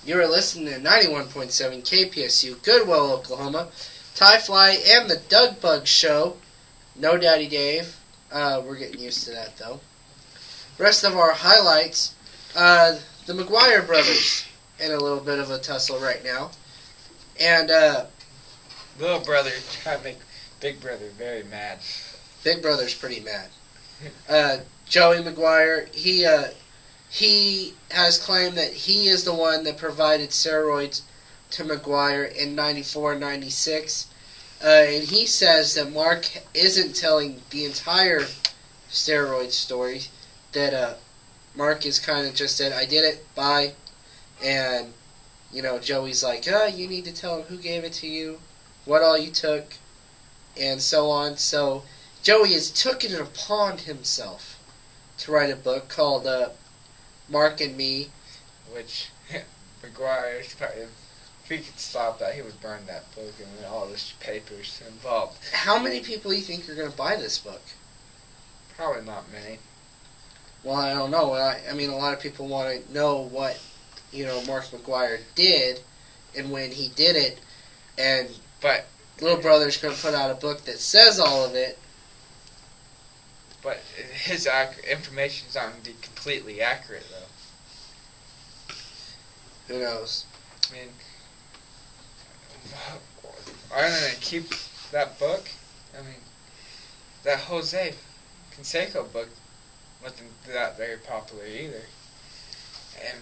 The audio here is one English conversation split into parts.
You are listening to 91.7 KPSU, Goodwell, Oklahoma, Ty Fly, and the Doug Bug Show. No Daddy Dave. We're getting used to that, though. Rest of our highlights, the McGuire brothers in a little bit of a tussle right now. And, little brother trying to make big brother very mad. Big brother's pretty mad. Joey McGuire, he has claimed that he is the one that provided steroids to McGuire in 94 and 96. And he says that Mark isn't telling the entire steroid story, that Mark is kind of just said, I did it, bye. And, Joey's like, you need to tell him who gave it to you, what all you took, and so on. So Joey has taken it upon himself to write a book called Mark and Me. Which, McGuire, if he could stop that, he would burn that book and all the papers involved. How many people do you think are going to buy this book? Probably not many. Well, I don't know. I mean, a lot of people want to know what, Mark McGuire did and when he did it. But Little Brother's going to put out a book that says all of it. But his information is not going to be completely accurate, though. Who knows? I mean, are they going to keep that book? I mean, that Jose Canseco book wasn't that very popular either. And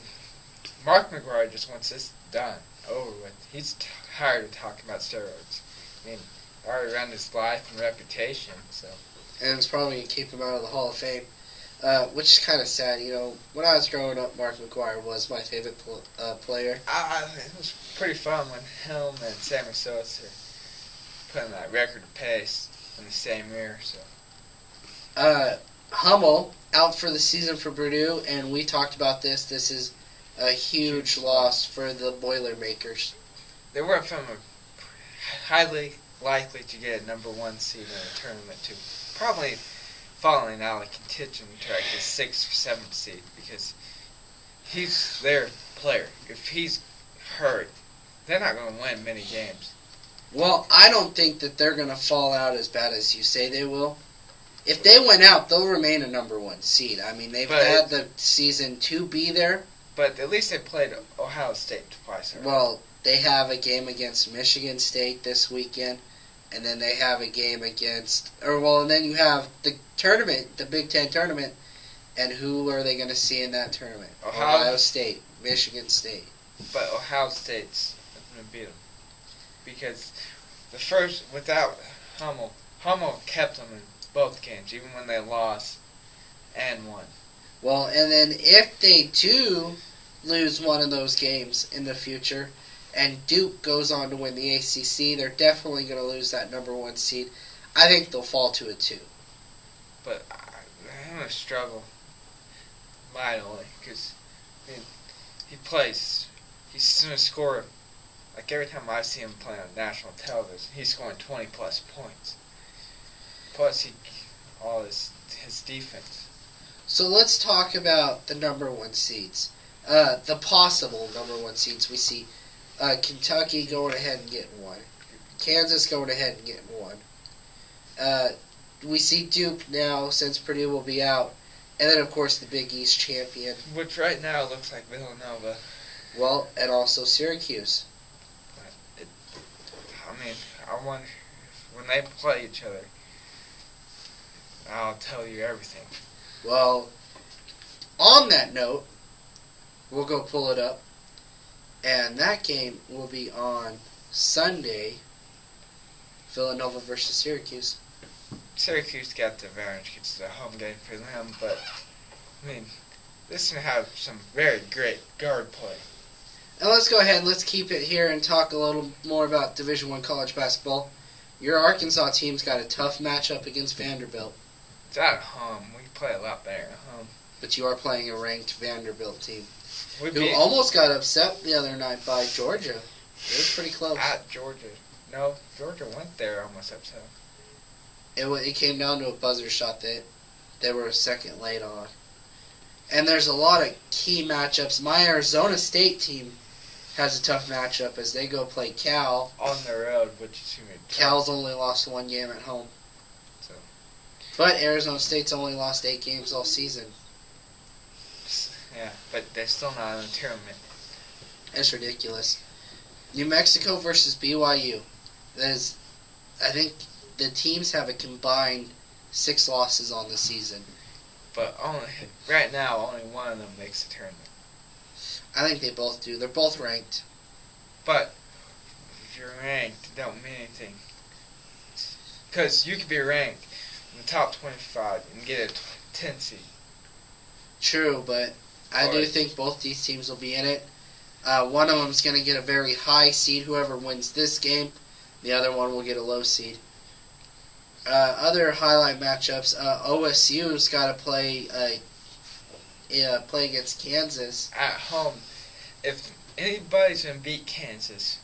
Mark McGuire just wants this done, over with. He's tired of talking about steroids. I mean, already ran his life and reputation, so. And it's probably going to keep him out of the Hall of Fame, which is kind of sad. When I was growing up, Mark McGuire was my favorite player. It was pretty fun when him and Sammy Sosa put in that record pace in the same year, so. Hummel out for the season for Purdue, and we talked about this. This is a huge loss for the Boilermakers. They went from a highly likely to get a number 1 seed in the tournament to probably falling out of contention to like a 6th or 7th seed, because he's their player. If he's hurt, they're not going to win many games. Well, I don't think that they're going to fall out as bad as you say they will. If they went out, they'll remain a number 1 seed. I mean, they've had the season to be there. But at least they played Ohio State twice already. Well, they have a game against Michigan State this weekend, and then they have a game and then you have the tournament, the Big Ten tournament, and who are they going to see in that tournament? Ohio State, Michigan State. But Ohio State's going to beat them. Because the first, without Hummel kept them in both games, even when they lost and won. Well, and then if they do lose one of those games in the future, and Duke goes on to win the ACC, they're definitely going to lose that number 1 seed. I think they'll fall to a 2. But I'm going to struggle mightily, because he plays. He's going to score, like every time I see him play on national television, he's scoring 20-plus points. Plus, all his defense. So let's talk about the number 1 seeds. The possible number 1 seeds. We see Kentucky going ahead and getting 1. Kansas going ahead and getting 1. We see Duke now, since Purdue will be out. And then, of course, the Big East champion. Which right now looks like Villanova. Well, and also Syracuse. I wonder, when they play each other, I'll tell you everything. Well, on that note, we'll go pull it up. And that game will be on Sunday, Villanova versus Syracuse. Syracuse got the advantage. It's a home game for them, but, this is going to have some very great guard play. And let's go ahead and let's keep it here and talk a little more about Division I college basketball. Your Arkansas team's got a tough matchup against Vanderbilt. It's at home. We play a lot better at home. But you are playing a ranked Vanderbilt team. Who almost got upset the other night by Georgia. It was pretty close. At Georgia. No, Georgia went there almost upset. It came down to a buzzer shot that they were a second late on. And there's a lot of key matchups. My Arizona State team has a tough matchup as they go play Cal. On the road, which is going to be tough. Cal's only lost 1 game at home. So. But Arizona State's only lost 8 games all season. Yeah, but they're still not in the tournament. It's ridiculous. New Mexico versus BYU. I think the teams have a combined 6 losses on the season. But right now, only one of them makes the tournament. I think they both do. They're both ranked. But if you're ranked, it don't mean anything. Because you could be ranked in the top 25 and get a 10 seed. True, but I do think both these teams will be in it. One of them is going to get a very high seed. Whoever wins this game, the other one will get a low seed. Other highlight matchups: OSU's got to play against Kansas at home. If anybody's going to beat Kansas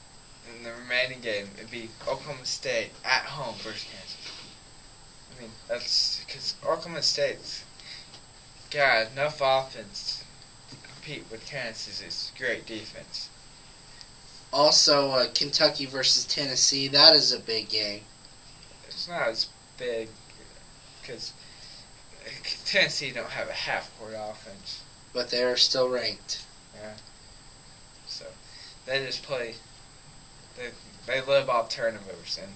in the remaining game, it'd be Oklahoma State at home versus Kansas. I mean, that's because Oklahoma State's got enough offense to compete with Kansas's great defense. Also, Kentucky versus Tennessee. That is a big game. It's not as big because Tennessee don't have a half-court offense. But they are still ranked. Yeah. So they just play. They live off turnovers, and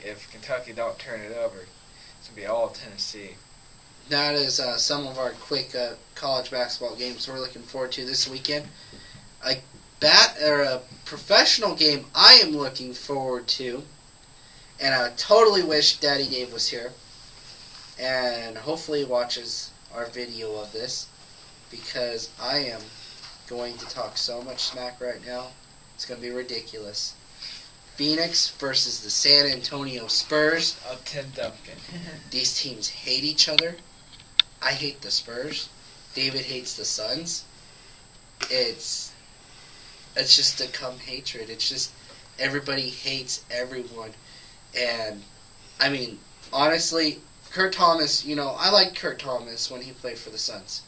if Kentucky don't turn it over, it's gonna be all Tennessee. That is some of our quick college basketball games we're looking forward to this weekend. A professional game I am looking forward to, and I totally wish Daddy Dave was here, and hopefully he watches our video of this, because I am going to talk so much smack right now. It's going to be ridiculous. Phoenix versus the San Antonio Spurs. Of Tim Duncan. These teams hate each other. I hate the Spurs. David hates the Suns. It's just a hatred. It's just everybody hates everyone. And, I mean, honestly, Kurt Thomas, I liked Kurt Thomas when he played for the Suns.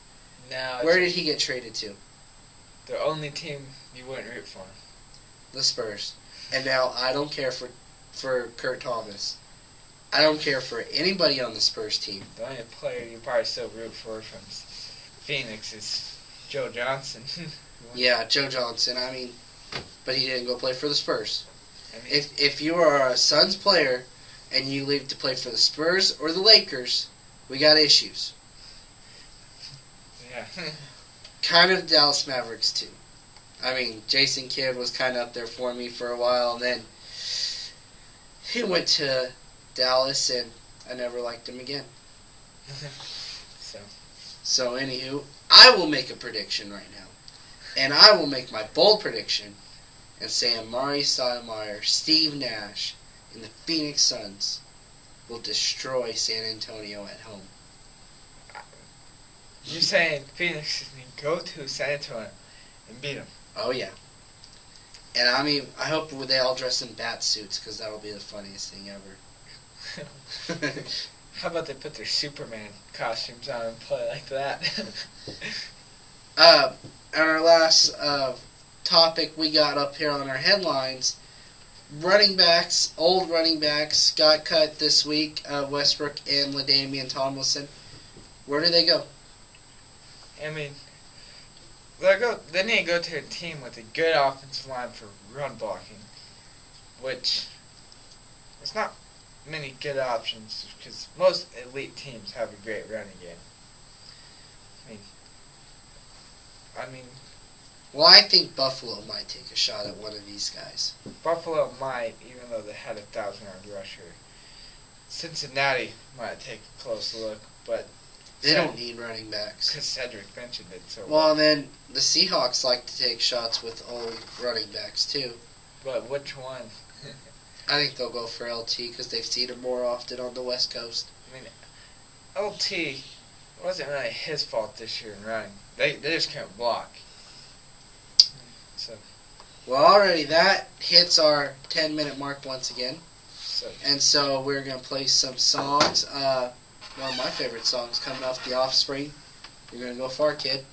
Where did he get traded to? The only team you wouldn't root for. The Spurs. And now I don't care for Kurt Thomas. I don't care for anybody on the Spurs team. The only player you probably still root for from Phoenix is Joe Johnson. Yeah, Joe Johnson. I mean, but he didn't go play for the Spurs. I mean, If you are a Suns player and you leave to play for the Spurs or the Lakers, we got issues. Yeah. Kind of Dallas Mavericks too. I mean, Jason Kidd was kind of up there for me for a while, and then he went to Dallas, and I never liked him again. So anywho, I will make a prediction right now. And I will make my bold prediction and say Amari Stoudemire, Steve Nash, and the Phoenix Suns will destroy San Antonio at home. You're saying Phoenix can go to San Antonio and beat them? Oh, yeah. And I hope they all dress in bat suits, because that'll be the funniest thing ever. How about they put their Superman costumes on and play like that? And our last topic we got up here on our headlines, running backs, old running backs, got cut this week, Westbrook and LaDainian Tomlinson. Where do they go? I mean, they need to go to a team with a good offensive line for run blocking, which there's not many good options because most elite teams have a great running game. I mean, well, I think Buffalo might take a shot at one of these guys. Buffalo might, even though they had a 1,000-yard rusher. Cincinnati might take a close look, but they don't need running backs. Because Cedric mentioned it so well. Then the Seahawks like to take shots with old running backs too. But which one? I think they'll go for LT because they've seen him more often on the West Coast. I mean, LT wasn't really his fault this year in running. They just can't block. So. Well, already that hits our 10-minute mark once again. And so we're going to play some songs. One of my favorite songs coming off The Offspring. You're going to go far, kid.